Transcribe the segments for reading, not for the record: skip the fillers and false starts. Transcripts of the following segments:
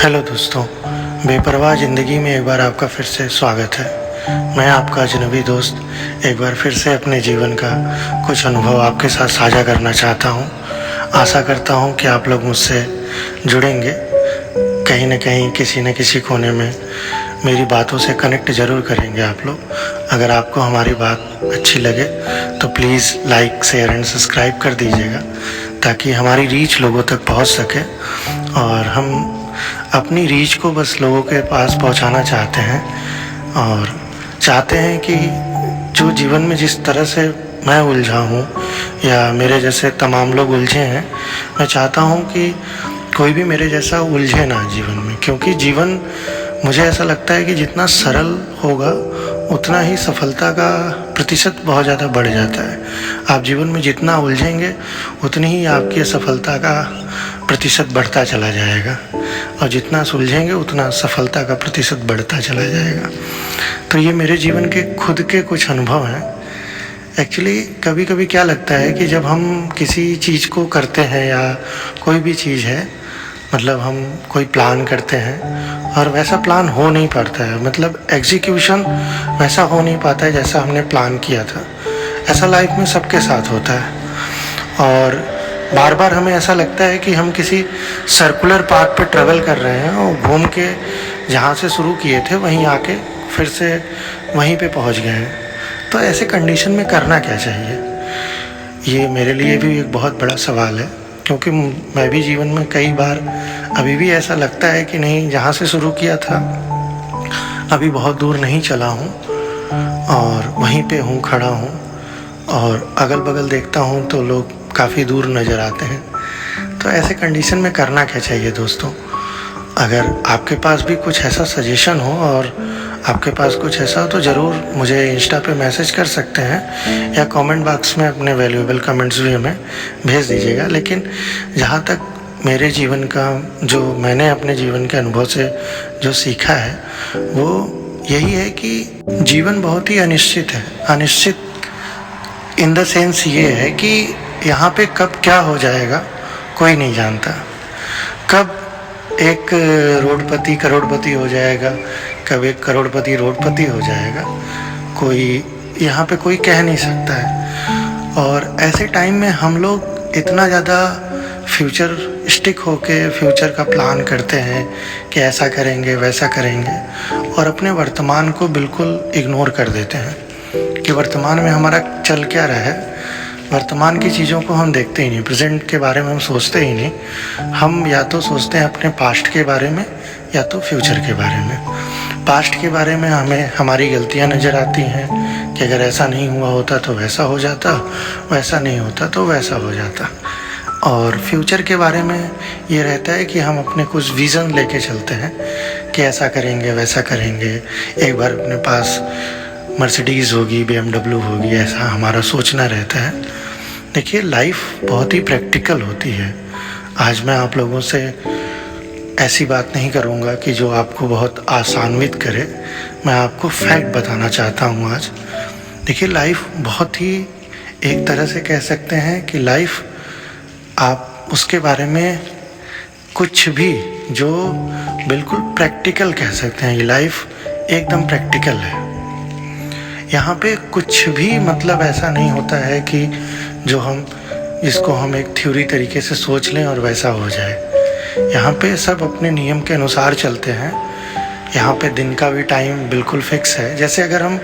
Hello दोस्तों, बेपरवाह ज़िंदगी में एक बार आपका फिर से स्वागत है। मैं आपका अजनबी दोस्त एक बार फिर से अपने जीवन का कुछ अनुभव आपके साथ साझा करना चाहता हूँ। आशा करता हूँ कि आप लोग मुझसे जुड़ेंगे, कहीं न कहीं किसी न किसी कोने में मेरी बातों से कनेक्ट ज़रूर करेंगे आप लोग। अगर आपको हमारी बात अच्छी लगे तो please like, share and subscribe कर दीजिएगा, ताकि हमारी रीच लोगों तक पहुँच सके। और हम अपनी रीच को बस लोगों के पास पहुंचाना चाहते हैं, और चाहते हैं कि जो जीवन में जिस तरह से मैं उलझा हूँ या मेरे जैसे तमाम लोग उलझे हैं, मैं चाहता हूँ कि कोई भी मेरे जैसा उलझे ना जीवन में। क्योंकि जीवन, मुझे ऐसा लगता है कि जितना सरल होगा उतना ही सफलता का प्रतिशत बहुत ज़्यादा बढ़ जाता है। आप जीवन में जितना उलझेंगे उतनी ही आपकी सफलता का प्रतिशत बढ़ता चला जाएगा, और जितना सुलझेंगे उतना सफलता का प्रतिशत बढ़ता चला जाएगा। तो ये मेरे जीवन के खुद के कुछ अनुभव हैं। एक्चुअली कभी कभी क्या लगता है कि जब हम किसी चीज़ को करते हैं, या कोई भी चीज़ है, मतलब हम कोई प्लान करते हैं और वैसा प्लान हो नहीं पाता है, मतलब एग्जीक्यूशन वैसा हो नहीं पाता है जैसा हमने प्लान किया था। ऐसा लाइफ में सबके साथ होता है, और बार बार हमें ऐसा लगता है कि हम किसी सर्कुलर पाथ पे ट्रेवल कर रहे हैं और घूम के जहाँ से शुरू किए थे वहीं आके फिर से वहीं पे पहुँच गए हैं। तो ऐसे कंडीशन में करना क्या चाहिए, ये मेरे लिए भी एक बहुत बड़ा सवाल है। क्योंकि मैं भी जीवन में कई बार अभी भी ऐसा लगता है कि नहीं, जहाँ से शुरू किया था अभी बहुत दूर नहीं चला हूँ, और वहीं पे हूँ, खड़ा हूँ, और अगल बगल देखता हूँ तो लोग काफ़ी दूर नज़र आते हैं। तो ऐसे कंडीशन में करना क्या चाहिए दोस्तों? अगर आपके पास भी कुछ ऐसा सजेशन हो और आपके पास कुछ ऐसा हो तो ज़रूर मुझे इंस्टा पे मैसेज कर सकते हैं, या कमेंट बॉक्स में अपने वैल्यूएबल कमेंट्स भी हमें भेज दीजिएगा। लेकिन जहाँ तक मेरे जीवन का, जो मैंने अपने जीवन के अनुभव से जो सीखा है, वो यही है कि जीवन बहुत ही अनिश्चित है। अनिश्चित इन द सेंस ये है कि यहाँ पे कब क्या हो जाएगा कोई नहीं जानता। कब एक रोडपति करोड़पति हो जाएगा, कब एक करोड़पति रोडपति हो जाएगा, कोई यहाँ पे कोई कह नहीं सकता है। और ऐसे टाइम में हम लोग इतना ज़्यादा फ्यूचर स्टिक होके फ्यूचर का प्लान करते हैं कि ऐसा करेंगे वैसा करेंगे, और अपने वर्तमान को बिल्कुल इग्नोर कर देते हैं कि वर्तमान में हमारा चल क्या रहा है। वर्तमान की चीज़ों को हम देखते ही नहीं, प्रेजेंट के बारे में हम सोचते ही नहीं। हम या तो सोचते हैं अपने पास्ट के बारे में या तो फ्यूचर के बारे में। पास्ट के बारे में हमें हमारी गलतियां नज़र आती हैं कि अगर ऐसा नहीं हुआ होता तो वैसा हो जाता, वैसा नहीं होता तो वैसा हो जाता। और फ्यूचर के बारे में ये रहता है कि हम अपने कुछ विज़न लेके चलते हैं कि ऐसा करेंगे वैसा करेंगे, एक बार अपने पास मर्सिडीज़ होगी, BMW होगी, ऐसा हमारा सोचना रहता है। देखिए, लाइफ बहुत ही प्रैक्टिकल होती है। आज मैं आप लोगों से ऐसी बात नहीं करूँगा कि जो आपको बहुत आसान्वित करे। मैं आपको फैक्ट बताना चाहता हूँ आज। देखिए, लाइफ बहुत ही, एक तरह से कह सकते हैं कि लाइफ, आप उसके बारे में कुछ भी जो बिल्कुल प्रैक्टिकल कह सकते हैं, ये लाइफ एकदम प्रैक्टिकल है। यहाँ पे कुछ भी मतलब ऐसा नहीं होता है कि जिसको हम एक थ्योरी तरीके से सोच लें और वैसा हो जाए। यहाँ पे सब अपने नियम के अनुसार चलते हैं। यहाँ पे दिन का भी टाइम बिल्कुल फिक्स है। जैसे अगर हम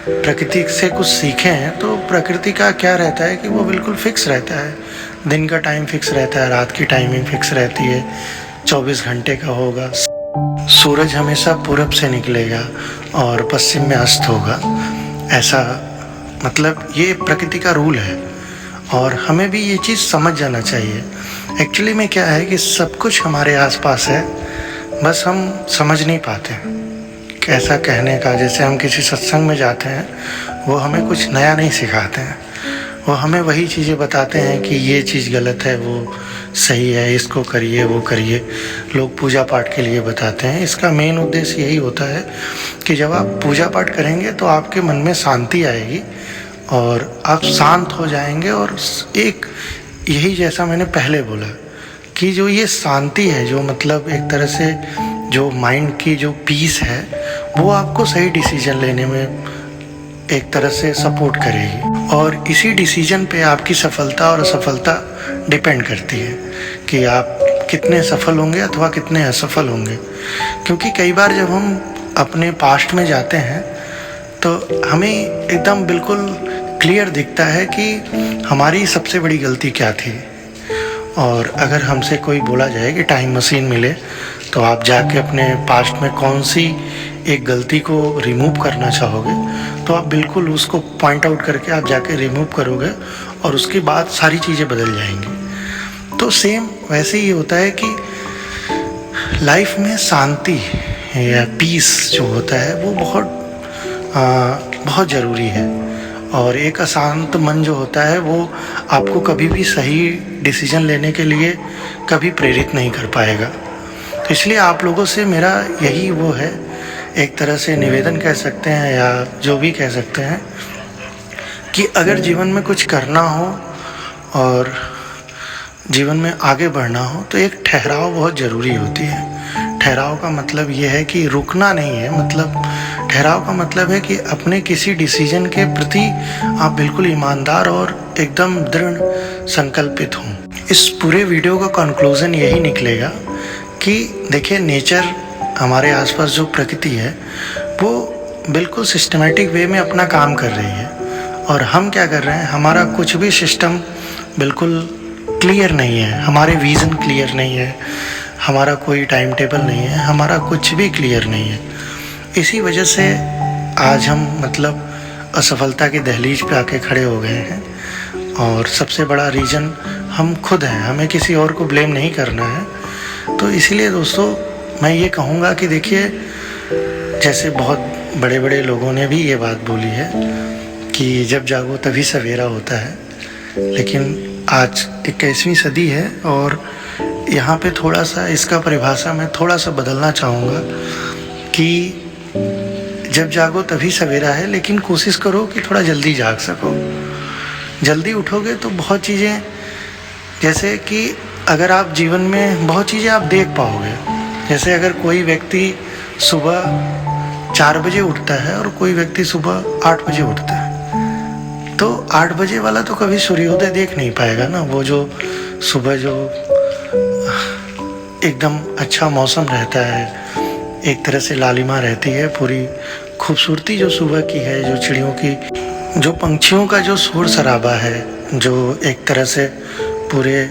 प्रकृति से कुछ सीखें हैं तो प्रकृति का क्या रहता है कि वो बिल्कुल फिक्स रहता है। दिन का टाइम फिक्स रहता है, रात की टाइमिंग फिक्स रहती है, 24 घंटे का होगा। सूरज हमेशा पूरब से निकलेगा और पश्चिम में अस्त होगा। ऐसा, मतलब ये प्रकृति का रूल है, और हमें भी ये चीज़ समझ जाना चाहिए। एक्चुअली में क्या है कि सब कुछ हमारे आसपास है, बस हम समझ नहीं पाते। कैसा कहने का, जैसे हम किसी सत्संग में जाते हैं, वो हमें कुछ नया नहीं सिखाते हैं, वो हमें वही चीज़ें बताते हैं कि ये चीज़ गलत है, वो सही है, इसको करिए वो करिए। लोग पूजा पाठ के लिए बताते हैं। इसका मेन उद्देश्य यही होता है कि जब आप पूजा पाठ करेंगे तो आपके मन में शांति आएगी और आप शांत हो जाएंगे। और एक यही, जैसा मैंने पहले बोला कि जो ये शांति है, जो मतलब एक तरह से जो माइंड की जो पीस है, वो आपको सही डिसीजन लेने में एक तरह से सपोर्ट करेगी। और इसी डिसीजन पे आपकी सफलता और असफलता डिपेंड करती है कि आप कितने सफल होंगे अथवा कितने असफल होंगे। क्योंकि कई बार जब हम अपने पास्ट में जाते हैं तो हमें एकदम बिल्कुल क्लियर दिखता है कि हमारी सबसे बड़ी गलती क्या थी। और अगर हमसे कोई बोला जाए कि टाइम मशीन मिले तो आप जाके अपने पास्ट में कौन सी एक गलती को रिमूव करना चाहोगे, तो आप बिल्कुल उसको पॉइंट आउट करके आप जाके रिमूव करोगे और उसके बाद सारी चीज़ें बदल जाएंगी। तो सेम वैसे ही होता है कि लाइफ में शांति या पीस जो होता है वो बहुत ज़रूरी है। और एक अशांत मन जो होता है वो आपको कभी भी सही डिसीजन लेने के लिए कभी प्रेरित नहीं कर पाएगा। तो इसलिए आप लोगों से मेरा यही वो है, एक तरह से निवेदन कह सकते हैं या जो भी कह सकते हैं, कि अगर जीवन में कुछ करना हो और जीवन में आगे बढ़ना हो तो एक ठहराव बहुत ज़रूरी होती है। ठहराव का मतलब ये है कि रुकना नहीं है, मतलब ठहराव का मतलब है कि अपने किसी डिसीजन के प्रति आप बिल्कुल ईमानदार और एकदम दृढ़ संकल्पित हों। इस पूरे वीडियो का कंक्लूजन यही निकलेगा कि देखिए, नेचर हमारे आसपास जो प्रकृति है वो बिल्कुल सिस्टमेटिक वे में अपना काम कर रही है और हम क्या कर रहे हैं, हमारा कुछ भी सिस्टम बिल्कुल क्लियर नहीं है, हमारे विज़न क्लियर नहीं है, हमारा कोई टाइम टेबल नहीं है, हमारा कुछ भी क्लियर नहीं है। इसी वजह से आज हम मतलब असफलता की दहलीज पे आके खड़े हो गए हैं और सबसे बड़ा रीज़न हम खुद हैं, हमें किसी और को ब्लेम नहीं करना है। तो इसीलिए दोस्तों मैं ये कहूँगा कि देखिए, जैसे बहुत बड़े बड़े लोगों ने भी ये बात बोली है कि जब जागो तभी सवेरा होता है, लेकिन आज 21वीं सदी है और यहाँ पे थोड़ा सा इसका परिभाषा मैं थोड़ा सा बदलना चाहूँगा कि जब जागो तभी सवेरा है, लेकिन कोशिश करो कि थोड़ा जल्दी जाग सको। जल्दी उठोगे तो बहुत चीज़ें, जैसे कि अगर आप जीवन में बहुत चीज़ें आप देख पाओगे। जैसे अगर कोई व्यक्ति सुबह 4 बजे उठता है और कोई व्यक्ति सुबह 8 बजे उठता है, तो 8 बजे वाला तो कभी सूर्योदय देख नहीं पाएगा ना। वो जो सुबह जो एकदम अच्छा मौसम रहता है, एक तरह से लालिमा रहती है, पूरी खूबसूरती जो सुबह की है, जो चिड़ियों की, जो पंछियों का जो शोर शराबा है, जो एक तरह से पूरे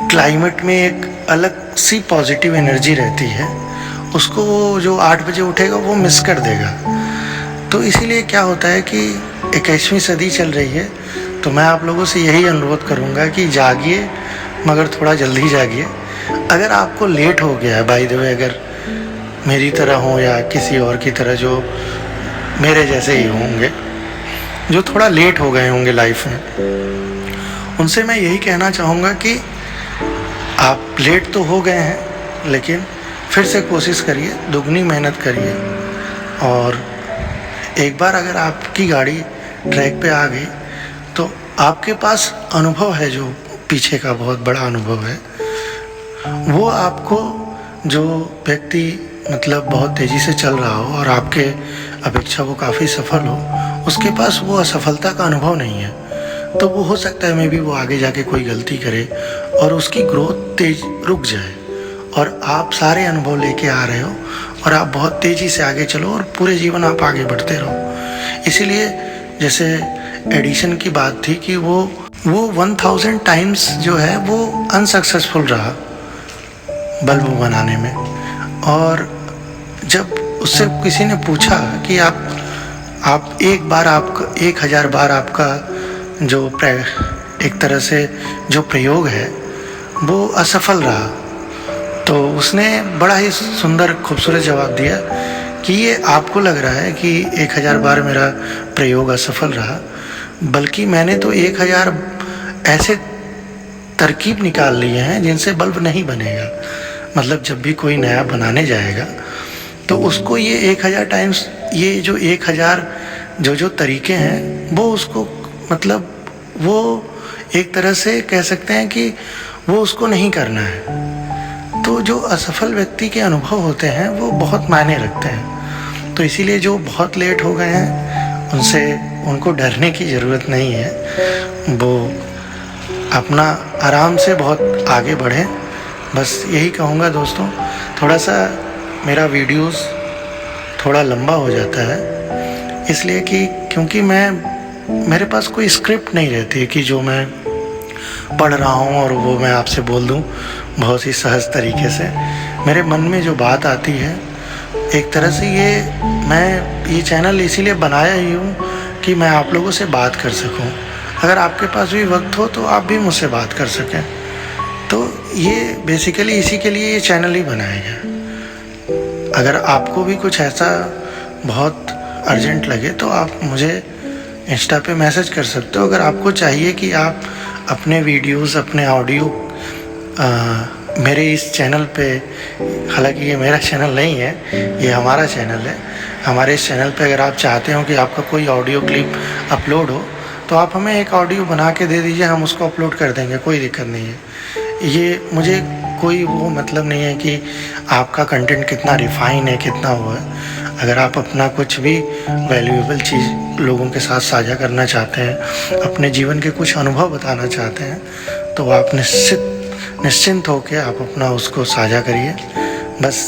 क्लाइमेट में एक अलग सी पॉजिटिव एनर्जी रहती है, उसको वो जो 8 बजे उठेगा वो मिस कर देगा। तो इसीलिए क्या होता है कि 21वीं सदी चल रही है, तो मैं आप लोगों से यही अनुरोध करूँगा कि जागिए, मगर थोड़ा जल्दी जागिए। अगर आपको लेट हो गया है, बाय द वे, अगर मेरी तरह हो या किसी और की तरह जो मेरे जैसे ही होंगे, जो थोड़ा लेट हो गए होंगे लाइफ में, उनसे मैं यही कहना चाहूँगा कि आप लेट तो हो गए हैं, लेकिन फिर से कोशिश करिए, दुगनी मेहनत करिए। और एक बार अगर आपकी गाड़ी ट्रैक पे आ गई तो आपके पास अनुभव है, जो पीछे का बहुत बड़ा अनुभव है, वो आपको, जो व्यक्ति मतलब बहुत तेज़ी से चल रहा हो और आपके अपेक्षा वो काफ़ी सफल हो, उसके पास वो असफलता का अनुभव नहीं है, तो वो हो सकता है मे बी वो आगे जाके कोई गलती करे और उसकी ग्रोथ तेज रुक जाए, और आप सारे अनुभव लेके आ रहे हो और आप बहुत तेज़ी से आगे चलो और पूरे जीवन आप आगे बढ़ते रहो। इसीलिए जैसे एडिशन की बात थी कि वो 1000 टाइम्स जो है वो अनसक्सेसफुल रहा बल्ब बनाने में, और जब उससे किसी ने पूछा कि आप एक बार आपका 1000 बार आपका जो एक तरह से जो प्रयोग है वो असफल रहा, तो उसने बड़ा ही सुंदर खूबसूरत जवाब दिया कि ये आपको लग रहा है कि 1000 बार मेरा प्रयोग असफल रहा, बल्कि मैंने तो 1000 ऐसे तरकीब निकाल लिए हैं जिनसे बल्ब नहीं बनेगा। मतलब जब भी कोई नया बनाने जाएगा तो उसको ये 1000 टाइम्स, ये जो 1000 जो तरीके हैं वो उसको, मतलब वो एक तरह से कह सकते हैं कि वो उसको नहीं करना है। तो जो असफल व्यक्ति के अनुभव होते हैं वो बहुत मायने रखते हैं। तो इसीलिए जो बहुत लेट हो गए हैं उनको डरने की ज़रूरत नहीं है। वो अपना आराम से बहुत आगे बढ़ें। बस यही कहूँगा दोस्तों। थोड़ा सा मेरा वीडियोस थोड़ा लंबा हो जाता है इसलिए कि क्योंकि मेरे पास कोई स्क्रिप्ट नहीं रहती है कि जो मैं पढ़ रहा हूँ और वो मैं आपसे बोल दूँ बहुत ही सहज तरीके से। मेरे मन में जो बात आती है एक तरह से मैं ये चैनल इसीलिए बनाया ही हूँ कि मैं आप लोगों से बात कर सकूँ। अगर आपके पास भी वक्त हो तो आप भी मुझसे बात कर सकें। तो ये बेसिकली इसी के लिए ये चैनल ही बनाया गया। अगर आपको भी कुछ ऐसा बहुत अर्जेंट लगे तो आप मुझे इंस्टा पे मैसेज कर सकते हो। अगर आपको चाहिए कि आप अपने वीडियोस, अपने ऑडियो मेरे इस चैनल पे, हालांकि ये मेरा चैनल नहीं है, ये हमारा चैनल है। हमारे इस चैनल पे अगर आप चाहते हो कि आपका कोई ऑडियो क्लिप अपलोड हो तो आप हमें एक ऑडियो बना के दे दीजिए, हम उसको अपलोड कर देंगे, कोई दिक्कत नहीं है। ये मुझे कोई वो मतलब नहीं है कि आपका कंटेंट कितना रिफाइन है, कितना वो है। अगर आप अपना कुछ भी वैल्यूएबल चीज़ लोगों के साथ साझा करना चाहते हैं, अपने जीवन के कुछ अनुभव बताना चाहते हैं, तो आप निश्चिंत होकर आप अपना उसको साझा करिए। बस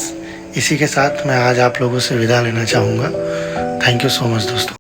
इसी के साथ मैं आज आप लोगों से विदा लेना चाहूँगा। थैंक यू सो मच दोस्तों।